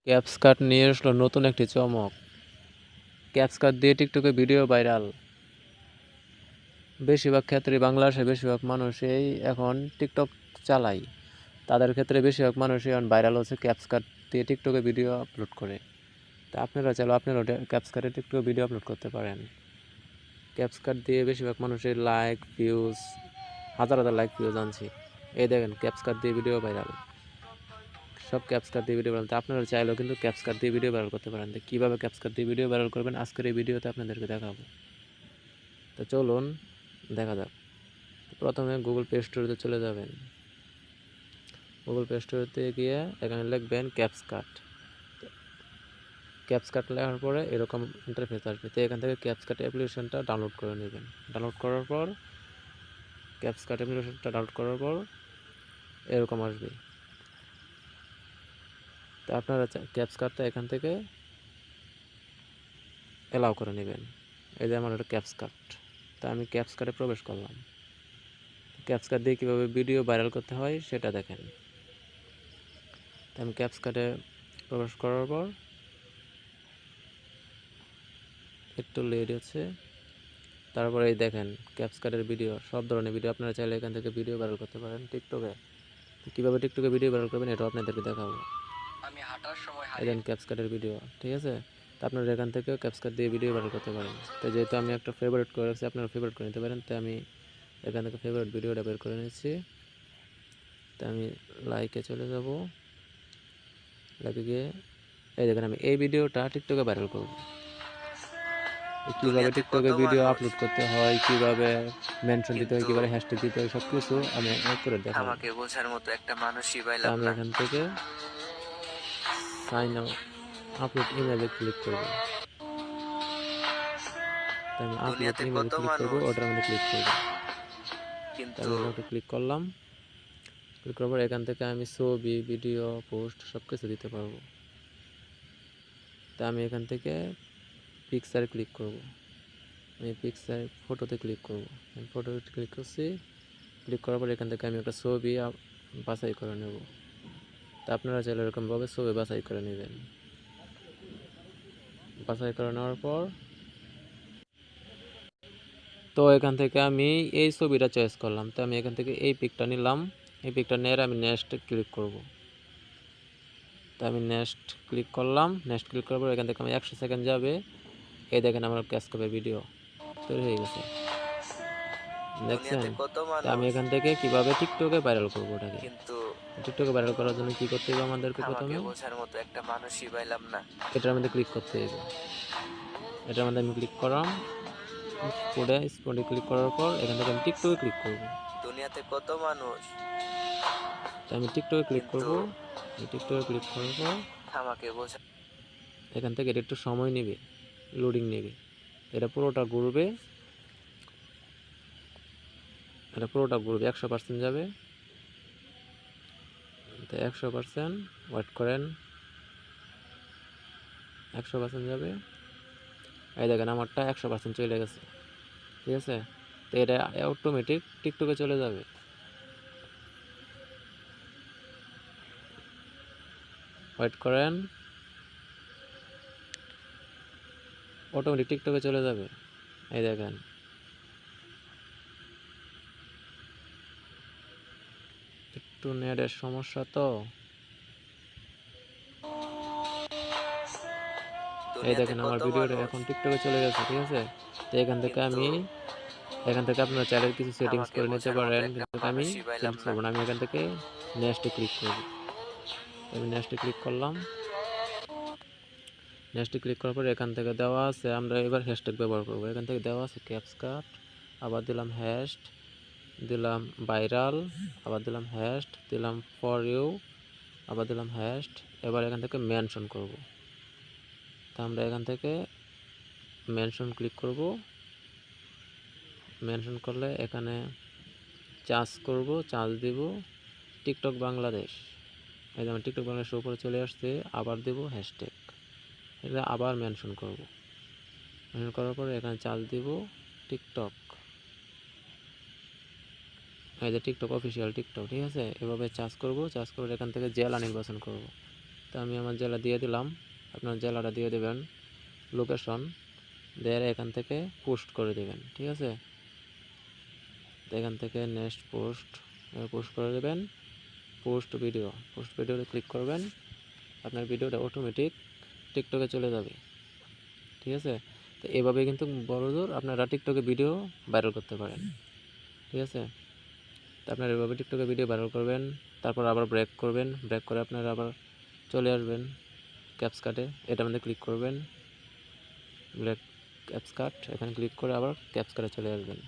CapCut নিয়ে আসলো নতুন একটি চমক। ক্যাপকাট দিয়ে টিকটকে ভিডিও ভাইরাল। বেশিরভাগ ক্ষেত্রে বাংলাদেশের বেশিরভাগ মানুষই এখন টিকটক চালায়। তাদের ক্ষেত্রে বেশিরভাগ মানুষই এখন ভাইরাল হচ্ছে ক্যাপকাট দিয়ে টিকটকে ভিডিও আপলোড করে। তা আপনারা চাইলে আপনারাও ক্যাপকাটে টিকটকে ভিডিও আপলোড করতে পারেন। ক্যাপকাট দিয়ে বেশিরভাগ মানুষের লাইক ভিউজ, হাজার হাজার লাইক ভিউজ আনছি। এই দেখেন ক্যাপকাট দিয়ে ভিডিও ভাইরাল। সব ক্যাপকাট দিয়ে ভিডিও ভাইরাল। তো আপনারা চাইলেও কিন্তু ক্যাপকাট দিয়ে ভিডিও ভাইরাল করতে পারেন। তো কীভাবে ক্যাপকাট দিয়ে ভিডিও ভাইরাল করবেন আজকের এই ভিডিওতে আপনাদেরকে দেখাবো। তো চলুন দেখা যাক। প্রথমে গুগল প্লে স্টোরে চলে যাবেন। গুগল প্লে স্টোরেতে গিয়ে এখানে লিখবেন ক্যাপকাট। ক্যাপকাট লেখার পরে এরকম ইন্টারফেস আসবে। তো এখান থেকে ক্যাপকাট অ্যাপ্লিকেশনটা ডাউনলোড করে নেবেন। ডাউনলোড করার পর ক্যাপকাট অ্যাপ্লিকেশনটা ডাউনলোড করার পর এরকম আসবে। তো আপনারা ক্যাপকাটটা এখান থেকে অ্যালাউ করে নেবেন। এই যে আমার একটা ক্যাপকাট। তা আমি ক্যাপকাটে প্রবেশ করলাম। ক্যাপকাট দিয়ে কীভাবে ভিডিও ভাইরাল করতে হয় সেটা দেখেন। আমি ক্যাপকাটে প্রবেশ করার পর একটু লেট হচ্ছে। তারপরে এই দেখেন ক্যাপকাটের ভিডিও, সব ধরনের ভিডিও আপনারা চাইলে এখান থেকে ভিডিও ভাইরাল করতে পারেন টিকটকে। কীভাবে টিকটকে ভিডিও ভাইরাল করবেন এটাও আপনাদেরকে দেখাবো। আমি হাঁটার সময় দেখেন ক্যাপকাটের ভিডিও, ঠিক আছে। তো আপনারা এখান থেকে ক্যাপকাট দিয়ে ভিডিও ভাইরাল করতে পারেন। তো যেহেতু আমি একটা ফেভারিট করে রাখছি, আপনারা ফেভারিট করে নিতে পারেন। তো আমি এখান থেকে ফেভারিট ভিডিওটা বের করে নিচ্ছি। তো আমি লাইকে চলে যাব। লাইকে গিয়ে এই দেখেন আমি এই ভিডিওটা টিকটকে ভাইরাল করব। কীভাবে টিকটকে ভিডিও আপলোড করতে হয়, কীভাবে মেনশন দিতে হয়, কীভাবে হ্যাশট্যাগ দিতে হয়, সব কিছু আমি এক করে দেখাবো। আমাকে বোঝার মতো একটা মানুষই পাইলাম না। আমি এখান থেকে সাইন আপলোড ইমেলে ক্লিক করব। আমি আপলোড ইমেলে ক্লিক করব, ওটার মধ্যে ক্লিক করব। কিন্তু আমি ওটা ক্লিক করলাম। ক্লিক করার পর এখান থেকে আমি ছবি, ভিডিও, পোস্ট সব কিছু দিতে পারবো। তা আমি এখান থেকে পিকচারে ক্লিক করব। আমি পিকচার ফটোতে ক্লিক করব। আমি ফটোতে ক্লিক করছি। ক্লিক করার পর এখান থেকে আমি একটা ছবি বাছাই করে নেব। তা আপনারা চাইলে এরকমভাবে ছবি বাছাই করে নেবেন। বাছাই করে নেওয়ার পর তো এখান থেকে আমি এই ছবিটা চয়েস করলাম। তো আমি এখান থেকে এই পিকটা নিলাম। এই পিকটা নিয়ে আমি নেক্সট ক্লিক করব। তো আমি নেক্সট ক্লিক করলাম। নেক্সট ক্লিক করার পর এখান থেকে আমি 100 সেকেন্ড যাবে। এই দেখেন আমার ক্যাপকাটের ভিডিও তৈরি হয়ে গেছে, দেখছেন। তো আমি এখান থেকে কিভাবে টিকটকে ভাইরাল করবো ওটাকে। টিকটকে ভাইরাল করার জন্য কি করতে হবে আমাদেরকে? প্রথমে বোঝার মতো একটা মানুষই পাইলাম না, এটার মধ্যে ক্লিক করতে হবে। এটার মধ্যে আমি ক্লিক করলাম। স্পটে ক্লিক করার পর এখান থেকে আমি টিকটকে ক্লিক করব। দুনিয়াতে কত মানুষ। তো আমি টিকটকে ক্লিক করব। টিকটকে ক্লিক করার পর আমাকে বোঝা, এখান থেকে এটা একটু সময় নেবে, লোডিং নেবে। এটা পুরোটা ঘুরবে, 100% যাবে। তো 100% ওয়েট করেন, 100% যাবে। এই দেখেন আমারটা 100% চলে গেছে, ঠিক আছে। তো এটা অটোমেটিক টিকটকে চলে যাবে। ওয়েট করেন, অটোমেটিক টিকটকে চলে যাবে। এই দেখেন একটু নেটের সমস্যা, তো এই দেখেন আমার ভিডিওটা এখন টিকটকে চলে গেছে, ঠিক আছে। তো এখান থেকে আপনারা চাইলে কিছু সেটিংস করে নিতে পারেন, কিন্তু আমি সেটিংস করবো না। আমি এখান থেকে নেক্সটে ক্লিক করব। আমি নেক্সটে ক্লিক করলাম। নেক্সটে ক্লিক করার পর এখান থেকে দেওয়া আছে আমরা এবার হ্যাশট্যাগ ব্যবহার করব। এখান থেকে দেওয়া আছে ক্যাপকাট, আবার দিলাম হ্যাশ, দিলাম ভাইরাল, আবার দিলাম হ্যাশ, দিলাম ফর ইউ, আবার দিলাম হ্যাশ। এবার এখান থেকে মেনশন করব। তা আমরা এখান থেকে মেনশন ক্লিক করব। মেনশন করলে এখানে চার্জ করব, চার্জ দেব টিকটক বাংলাদেশ। এই যেমন টিকটক বাংলাদেশের উপরে চলে আসছে। আবার দেব হ্যাশট্যাগ, এটা আবার মেনশন করব। মেনশন করার পরে এখানে চার্জ দেব টিকটক, এই যে টিকটক অফিসিয়াল টিকটক, ঠিক আছে। এভাবে চার্জ করব। চার্জ করে এখান থেকে জেলা নির্বাচন করব। তো আমি আমার জেলা দিয়ে দিলাম, আপনার জেলাটা দিয়ে দেবেন, লোকেশন দিয়ে এখান থেকে পোস্ট করে দেবেন। ঠিক আছে, তো এখান থেকে নেক্সট পোস্ট করে দেবেন, পোস্ট ভিডিওতে ক্লিক করবেন, আপনার ভিডিওটা অটোমেটিক টিকটকে চলে যাবে। ঠিক আছে, তো এভাবে কিন্তু বড়জোর আপনারা টিকটকে ভিডিও ভাইরাল করতে পারেন। ঠিক আছে, তো আপনারা এভাবে টিকটকে ভিডিও ভাইরাল করবেন, তারপর আবার ব্রেক করবেন, ব্রেক করে আপনারা আবার চলে আসবেন ক্যাপকাটে, এটার মধ্যে ক্লিক করবেন, ব্রেক ক্যাপকাট, এখানে ক্লিক করে আবার ক্যাপকাটে চলে আসবেন।